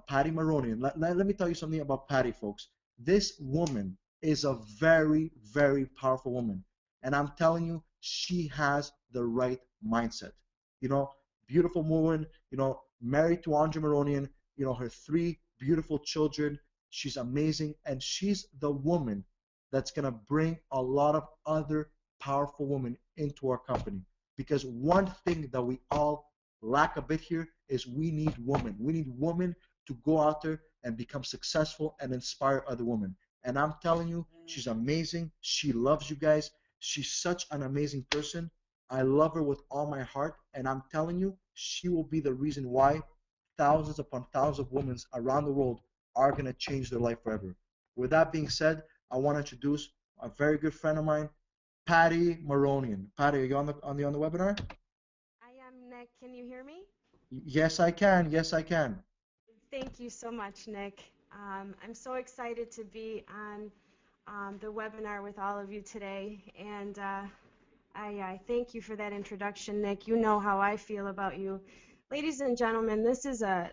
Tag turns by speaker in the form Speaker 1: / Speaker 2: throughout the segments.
Speaker 1: Patty Maronian. Let me tell you something about Patty, folks. This woman is a very, very powerful woman. And I'm telling you, she has the right mindset. You know, beautiful woman, married to Andre Maronian, her three beautiful children. She's amazing. And she's the woman that's going to bring a lot of other powerful women into our company. Because one thing that we all lack a bit here is we need women. We need women to go out there and become successful and inspire other women. And I'm telling you, she's amazing. She loves you guys. She's such an amazing person. I love her with all my heart. And I'm telling you, she will be the reason why thousands upon thousands of women around the world are going to change their life forever. With that being said, I want to introduce a very good friend of mine, Patty Maronian. Patty, are you on the webinar?
Speaker 2: I am Nick. Can you hear me?
Speaker 1: Yes, I can. Yes, I can.
Speaker 2: Thank you so much, Nick. I'm so excited to be on the webinar with all of you today, and I thank you for that introduction, Nick. You know how I feel about you, ladies and gentlemen. This is a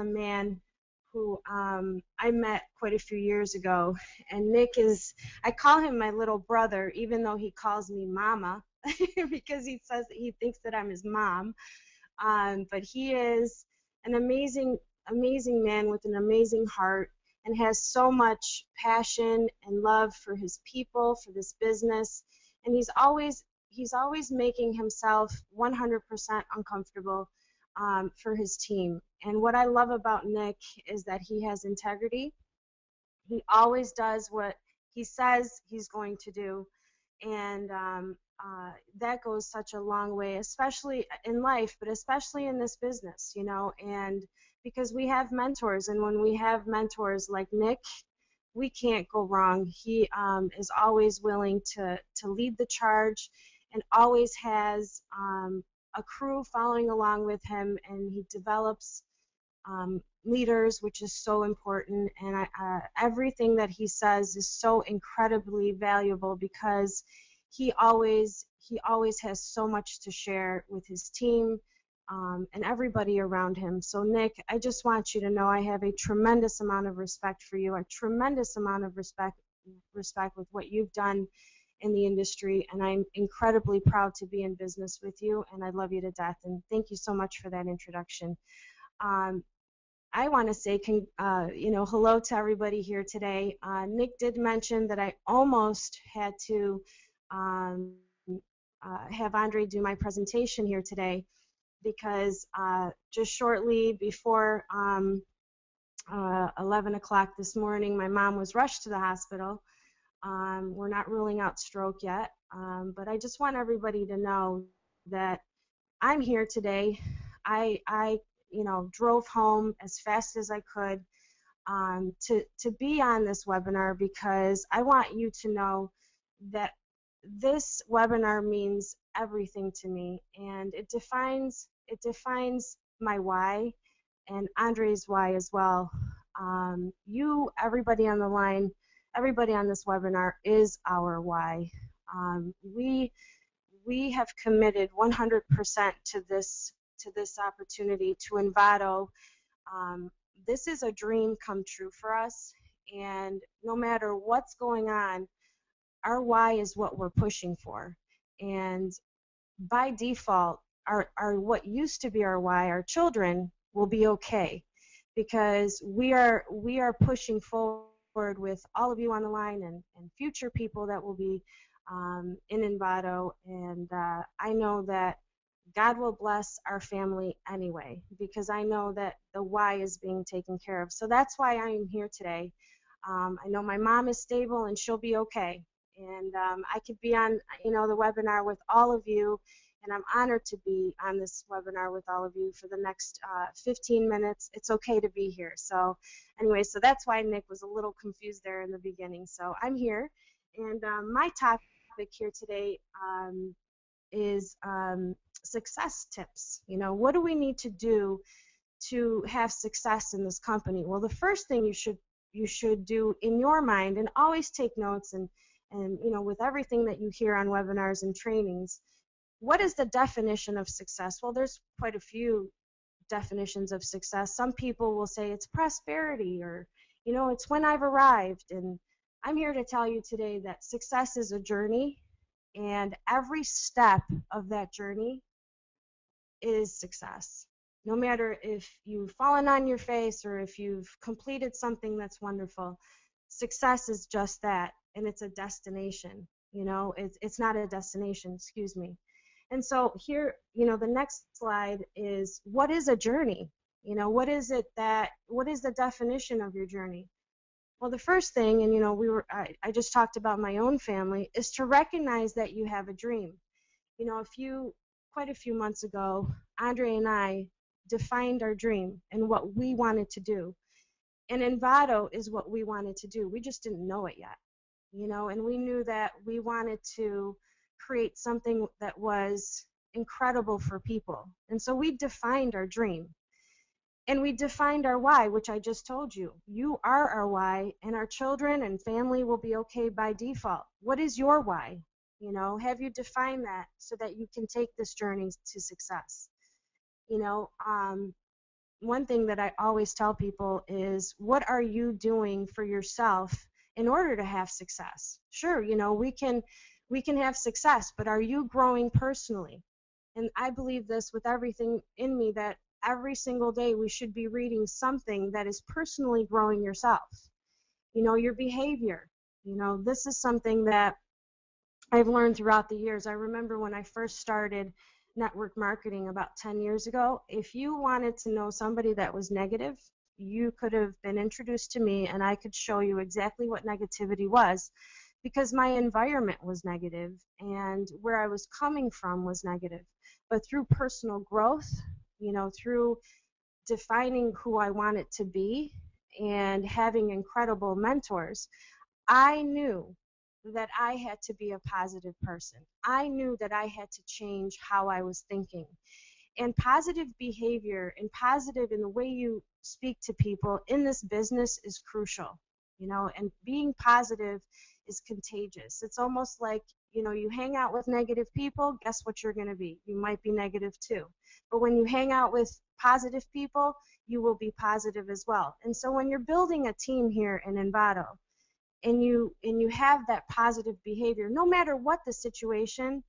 Speaker 2: man who I met quite a few years ago, and Nick is, I call him my little brother, even though he calls me Mama, because he says that he thinks that I'm his mom. But he is an amazing man with an amazing heart and has so much passion and love for his people, for this business, and he's always making himself 100% uncomfortable for his team. And what I love about Nick is that he has integrity. He always does what he says he's going to do, and that goes such a long way, especially in life, but especially in this business, and because we have mentors, and when we have mentors like Nick, we can't go wrong. He is always willing to lead the charge and always has a crew following along with him, and he develops leaders, which is so important. And everything that he says is so incredibly valuable because he always has so much to share with his team and everybody around him. So Nick, I just want you to know I have a tremendous amount of respect for you, a tremendous amount of respect with what you've done in the industry, and I'm incredibly proud to be in business with you, and I love you to death. And thank you so much for that introduction. I want to say, hello to everybody here today. Nick did mention that I almost had to um, have Andre do my presentation here today because just shortly before 11 o'clock this morning, my mom was rushed to the hospital. We're not ruling out stroke yet, but I just want everybody to know that I'm here today. I drove home as fast as I could to be on this webinar because I want you to know that this webinar means everything to me, and it defines my why and Andre's why as well. Everybody on the line, everybody on this webinar is our why. We have committed 100% to this opportunity to InVado. This is a dream come true for us, and no matter what's going on, our why is what we're pushing for. And by default, our what used to be our why, our children, will be okay because we are pushing forward with all of you on the line and future people that will be in InVado, and I know that God will bless our family anyway because I know that the why is being taken care of. So that's why I am here today. I know my mom is stable and she'll be okay, and I could be on the webinar with all of you, and I'm honored to be on this webinar with all of you for the next 15 minutes. It's okay to be here. So anyway, so that's why Nick was a little confused there in the beginning. So I'm here, and my topic here today is success tips. What do we need to do to have success in this company? Well, the first thing you should do in your mind, and always take notes, and with everything that you hear on webinars and trainings, what is the definition of success? Well, there's quite a few definitions of success. Some people will say it's prosperity, or, it's when I've arrived. And I'm here to tell you today that success is a journey, and every step of that journey is success. No matter if you've fallen on your face or if you've completed something that's wonderful, success is just that, and it's a destination. It's not a destination, excuse me. And so here, the next slide is, what is a journey? What is the definition of your journey? Well, the first thing, and I just talked about my own family, is to recognize that you have a dream. Quite a few months ago, Andre and I defined our dream and what we wanted to do. And InVado is what we wanted to do. We just didn't know it yet, and we knew that we wanted to create something that was incredible for people. And so we defined our dream. And we defined our why, which I just told you. You are our why, and our children and family will be okay by default. What is your why? Have you defined that so that you can take this journey to success? One thing that I always tell people is, what are you doing for yourself in order to have success? Sure, we can have success, but are you growing personally? And I believe this with everything in me, that every single day we should be reading something that is personally growing yourself. Your behavior. This is something that I've learned throughout the years. I remember when I first started network marketing about 10 years ago, if you wanted to know somebody that was negative, you could have been introduced to me and I could show you exactly what negativity was, because my environment was negative and where I was coming from was negative. But through personal growth, through defining who I wanted to be and having incredible mentors, I knew that I had to be a positive person. I knew that I had to change how I was thinking. And positive behavior and positive in the way you speak to people in this business is crucial, and being positive is contagious. It's almost like, you hang out with negative people, guess what you're going to be? You might be negative too. But when you hang out with positive people, you will be positive as well. And so when you're building a team here in InVado, and you have that positive behavior, no matter what the situation,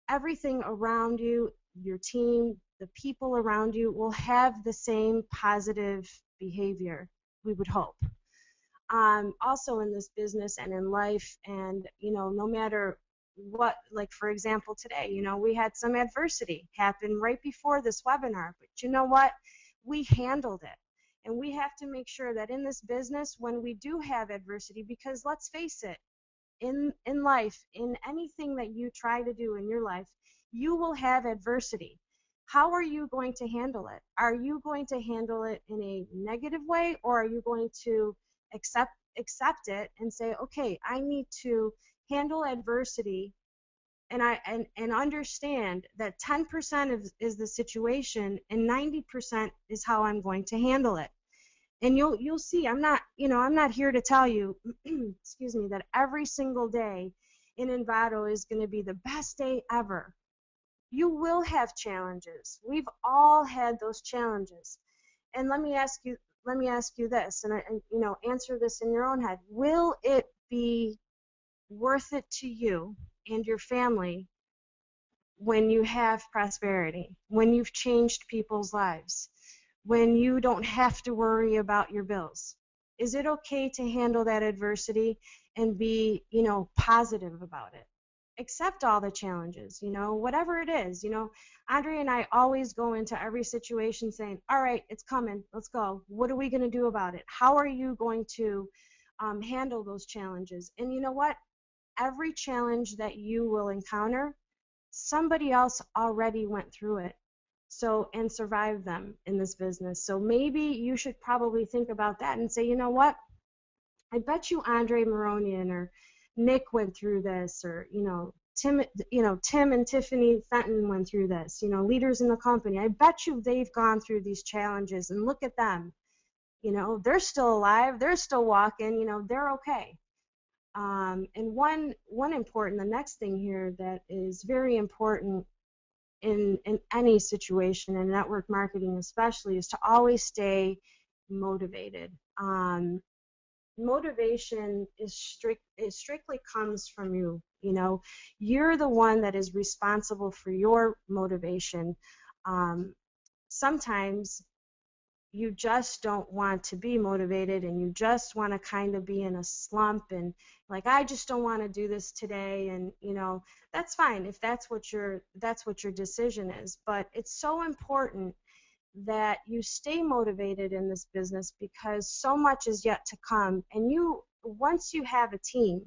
Speaker 2: everything around you, your team, the people around you will have the same positive behavior, we would hope. Also in this business and in life, and no matter what, like for example today, we had some adversity happen right before this webinar, but you know what? We handled it. And we have to make sure that in this business, when we do have adversity, because let's face it, in life, in anything that you try to do in your life, you will have adversity. How are you going to handle it? Are you going to handle it in a negative way, or are you going to accept it and say, okay, I need to handle adversity and understand that 10% is the situation and 90% is how I'm going to handle it. And you'll see, I'm not here to tell you excuse me, that every single day in InVado is going to be the best day ever. You will have challenges. We've all had those challenges. And let me ask you this, and answer this in your own head. Will it be worth it to you and your family when you have prosperity, when you've changed people's lives, when you don't have to worry about your bills? Is it okay to handle that adversity and be, positive about it? Accept all the challenges, whatever it is. Andre and I always go into every situation saying, all right, it's coming, let's go. What are we going to do about it? How are you going to handle those challenges? And you know what? Every challenge that you will encounter, somebody else already went through it, and survived them in this business. So maybe you should probably think about that and say, you know what? I bet you Andre Maronian or Nick went through this, or Tim and Tiffany Fenton went through this, leaders in the company. I bet you they've gone through these challenges, and look at them. They're still alive, they're still walking, they're okay. And the next thing here that is very important in any situation, in network marketing especially, is to always stay motivated. Motivation it strictly comes from you. You know, you're the one that is responsible for your motivation. Sometimes you just don't want to be motivated, and you just want to kind of be in a slump, and like, I just don't want to do this today. And you know, that's fine if that's what your decision is, but it's so important that you stay motivated in this business, because so much is yet to come. And you, once you have a team,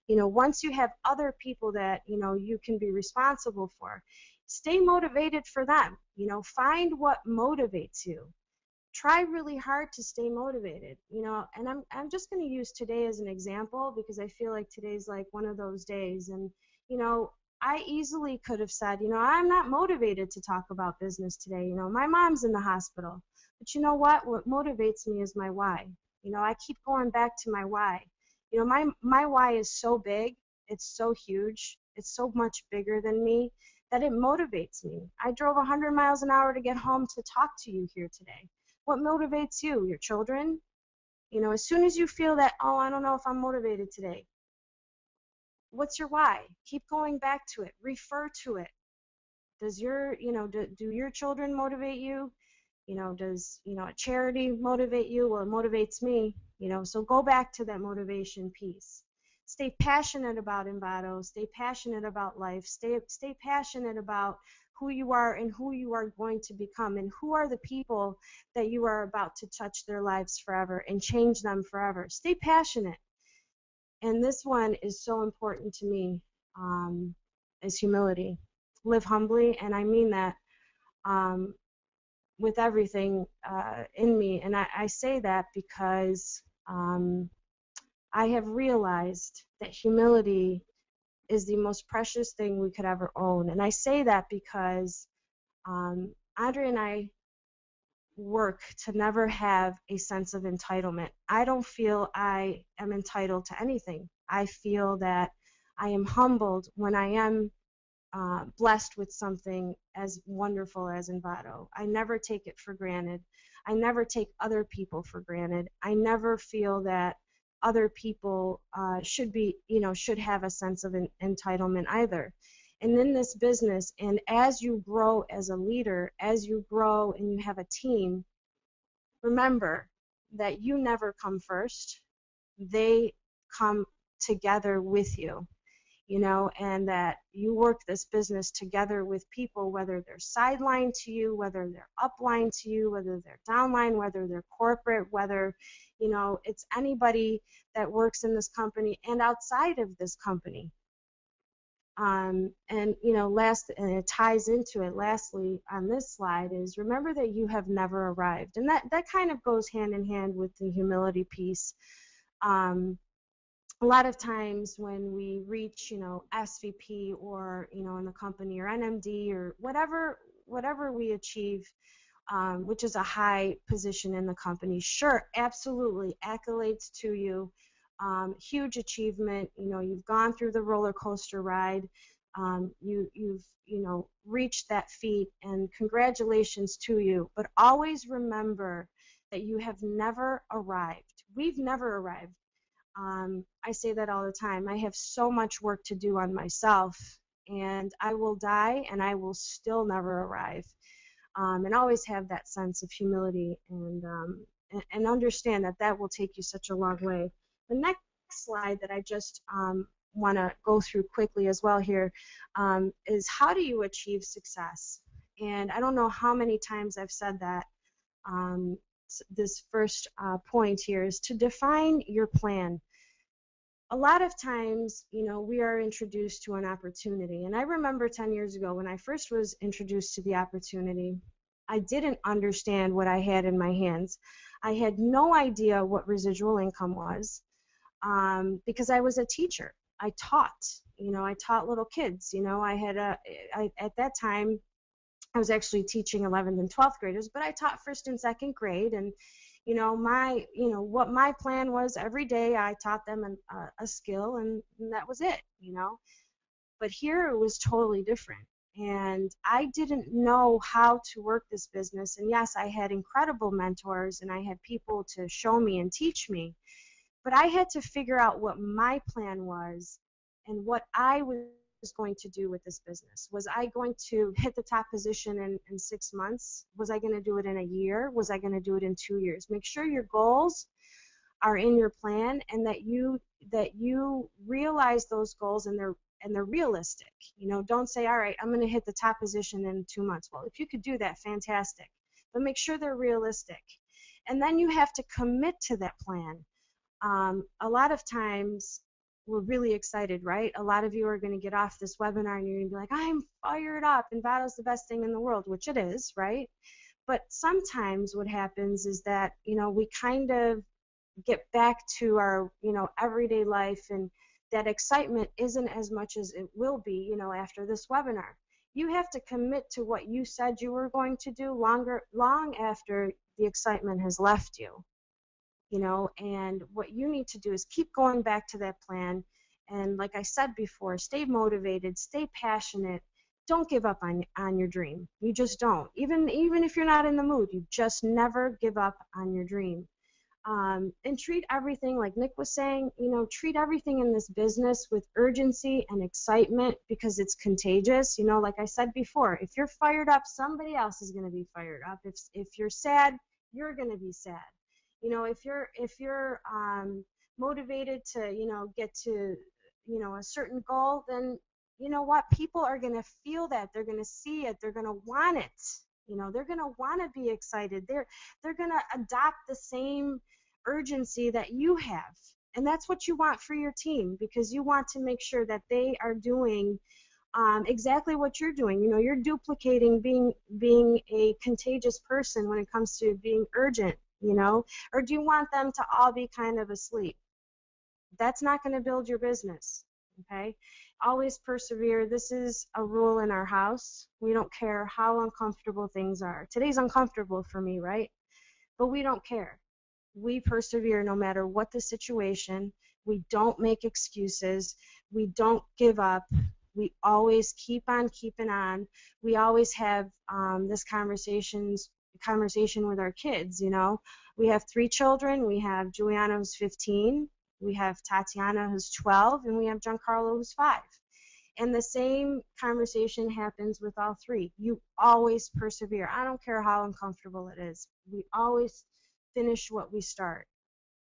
Speaker 2: you know, once you have other people that, you know, you can be responsible for, stay motivated for them. You know, find what motivates you. Try really hard to stay motivated, you know. And I'm just going to use today as an example, because I feel like today's like one of those days. And you know, I easily could have said, you know, I'm not motivated to talk about business today. You know, my mom's in the hospital. But you know what motivates me is my why. You know, I keep going back to my why. You know, my why is so big, it's so huge, it's so much bigger than me, that it motivates me. I drove 100 miles an hour to get home to talk to you here today. What motivates you? Your children? You know, as soon as you feel that, oh, I don't know if I'm motivated today, what's your why? Keep going back to it. Refer to it. Does your, you know, do your children motivate you? You know, does, you know, a charity motivate you? Well, it motivates me. You know, so go back to that motivation piece. Stay passionate about InVado. Stay passionate about life. Stay passionate about who you are and who you are going to become, and who are the people that you are about to touch their lives forever and change them forever. Stay passionate. And this one is so important to me, is humility. Live humbly, and I mean that with everything in me. And I say that because I have realized that humility is the most precious thing we could ever own. And I say that because Andre and I work to never have a sense of entitlement. I don't feel I am entitled to anything. I feel that I am humbled when I am blessed with something as wonderful as InVado. I never take it for granted. I never take other people for granted. I never feel that other people should be, you know, should have a sense of entitlement either. And in this business, and as you grow as a leader, as you grow and you have a team, remember that you never come first. They come together with you, you know, and that you work this business together with people, whether they're sideline to you, whether they're upline to you, whether they're downline, whether they're corporate, whether, you know, it's anybody that works in this company and outside of this company. And you know, and it ties into it, lastly on this slide, is remember that you have never arrived. And that kind of goes hand in hand with the humility piece. A lot of times when we reach, you know, SVP, or, you know, in the company, or NMD, or whatever we achieve, which is a high position in the company, sure, absolutely, accolades to you. Huge achievement. You know, you've gone through the roller coaster ride. You've you know, reached that feat, and congratulations to you. But always remember that you have never arrived. We've never arrived. I say that all the time. I have so much work to do on myself, and I will die, and I will still never arrive. And always have that sense of humility, and understand that that will take you such a long way. The next slide that I just want to go through quickly as well here is how do you achieve success? And I don't know how many times I've said that. This first point here is to define your plan. A lot of times, you know, we are introduced to an opportunity. And I remember 10 years ago when I first was introduced to the opportunity, I didn't understand what I had in my hands. I had no idea what residual income was because I was a teacher. I taught, you know, I taught little kids. You know, at that time, I was actually teaching 11th and 12th graders, but I taught first and second grade. And you know, what my plan was, every day I taught them a skill, and that was it, you know. But here it was totally different. And I didn't know how to work this business. And yes, I had incredible mentors and I had people to show me and teach me. But I had to figure out what my plan was and what I was going to do with this business. Was I going to hit the top position in 6 months? Was I going to do it in a year? Was I going to do it in 2 years? Make sure your goals are in your plan and that you realize those goals and they're realistic. Don't say, all right, I'm going to hit the top position in 2 months. Well, if you could do that, fantastic. But make sure they're realistic. And then you have to commit to that plan. A lot of times we're really excited, right? A lot of you are going to get off this webinar and you're going to be like, I'm fired up. InVado's the best thing in the world, which it is, right? But sometimes what happens is that, we kind of get back to our, everyday life, and that excitement isn't as much as it will be, after this webinar. You have to commit to what you said you were going to do long after the excitement has left you. And what you need to do is keep going back to that plan. And like I said before, stay motivated, stay passionate. Don't give up on your dream. You just don't. Even if you're not in the mood, you just never give up on your dream. And treat everything, like Nick was saying, treat everything in this business with urgency and excitement, because it's contagious. Like I said before, if you're fired up, somebody else is going to be fired up. If you're sad, you're going to be sad. If you're motivated to get to a certain goal, then what, people are going to feel that, they're going to see it, they're going to want it. They're going to want to be excited. They're going to adopt the same urgency that you have. And that's what you want for your team, because you want to make sure that they are doing exactly what you're doing. You're duplicating being a contagious person when it comes to being urgent, or do you want them to all be kind of asleep? That's not going to build your business. Okay? Always persevere. This is a rule in our house. We don't care how uncomfortable things are. Today's uncomfortable for me, right? But we don't care. We persevere no matter what the situation. We don't make excuses. We don't give up. We always keep on keeping on. We always have this conversation with our kids. We have 3 children. We have Juliana, who's 15. We have Tatiana, who's 12, and we have Giancarlo, who's 5. And the same conversation happens with all 3. You always persevere. I don't care how uncomfortable it is. We always finish what we start.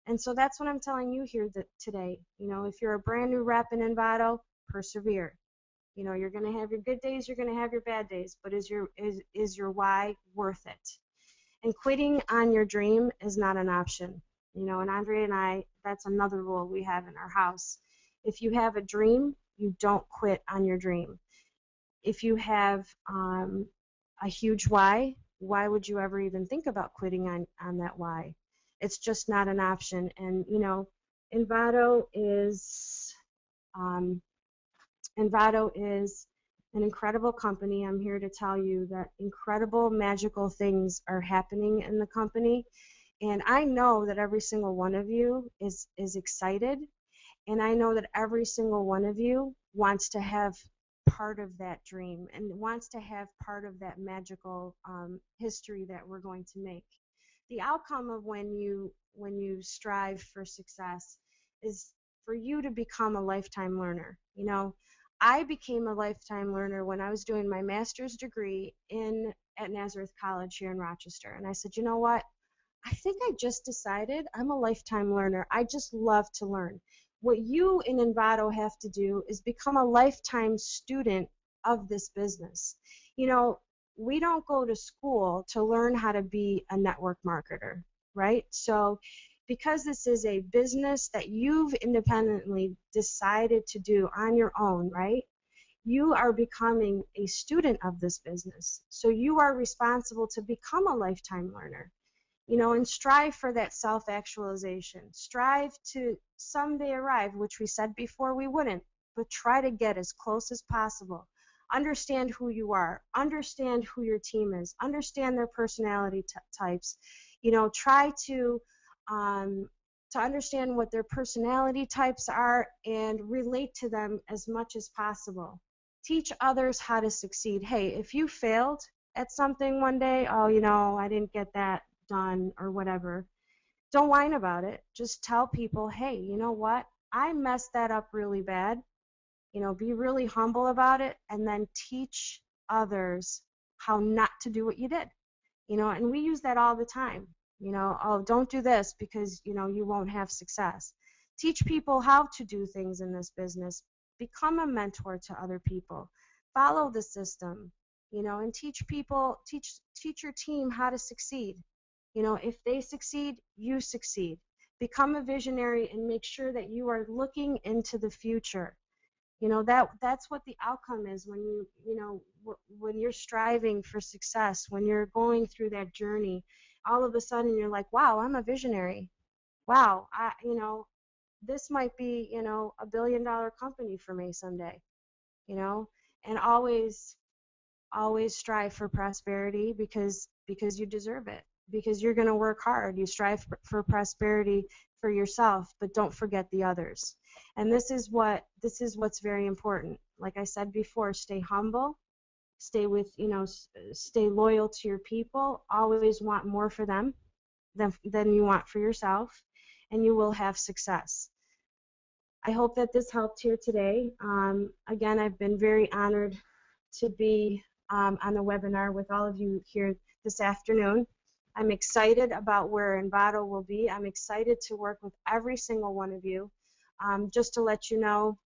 Speaker 2: And so that's what I'm telling you here today. If you're a brand new rep in InVado, persevere. You're going to have your good days, you're going to have your bad days, but is your why worth it? And quitting on your dream is not an option. And Andre and I, that's another rule we have in our house. If you have a dream, you don't quit on your dream. If you have a huge why would you ever even think about quitting on that why? It's just not an option. And InVado is an incredible company. I'm here to tell you that incredible, magical things are happening in the company. And I know that every single one of you is excited. And I know that every single one of you wants to have part of that dream and wants to have part of that magical history that we're going to make. The outcome of when you strive for success is for you to become a lifetime learner. I became a lifetime learner when I was doing my master's degree at Nazareth College here in Rochester. And I said, you know what? I think I just decided I'm a lifetime learner. I just love to learn. What you in InVado have to do is become a lifetime student of this business. We don't go to school to learn how to be a network marketer, right? So because this is a business that you've independently decided to do on your own, right? You are becoming a student of this business. So you are responsible to become a lifetime learner. And strive for that self-actualization. Strive to someday arrive, which we said before we wouldn't, but try to get as close as possible. Understand who you are. Understand who your team is. Understand their personality types. Try to understand what their personality types are and relate to them as much as possible. Teach others how to succeed. Hey, if you failed at something one day, oh, I didn't get that done or whatever, don't whine about it. Just tell people, hey, you know what? I messed that up really bad. Be really humble about it, and then teach others how not to do what you did. And we use that all the time. Oh, don't do this because, you won't have success. Teach people how to do things in this business. Become a mentor to other people. Follow the system, and teach people, teach your team how to succeed. If they succeed, you succeed. Become a visionary and make sure that you are looking into the future. That's what the outcome is when when you're striving for success, when you're going through that journey. All of a sudden you're like, wow, I'm a visionary. Wow, this might be a billion-dollar company for me someday. And always strive for prosperity because you deserve it, because you're going to work hard. You strive for prosperity for yourself, but don't forget the others. And this is what's very important. Like I said before, stay humble, stay loyal to your people, always want more for them than you want for yourself, and you will have success. I hope that this helped here today. Again, I've been very honored to be on the webinar with all of you here this afternoon. I'm excited about where InVado will be. I'm excited to work with every single one of you. Just to let you know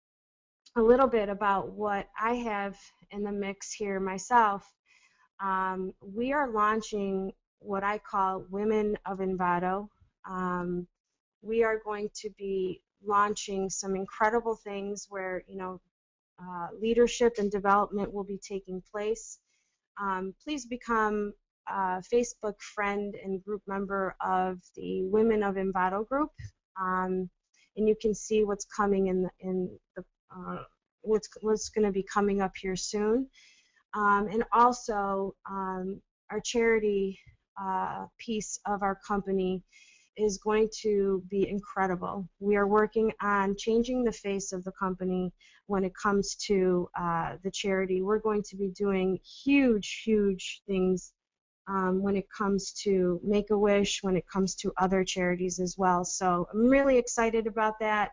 Speaker 2: a little bit about what I have in the mix here myself, we are launching what I call Women of InVado. We are going to be launching some incredible things where leadership and development will be taking place. Please become a Facebook friend and group member of the Women of InVado group, and you can see what's coming what's going to be coming up here soon. And also, our charity piece of our company is going to be incredible. We are working on changing the face of the company when it comes to the charity. We're going to be doing huge, huge things when it comes to Make-A-Wish, when it comes to other charities as well. So I'm really excited about that.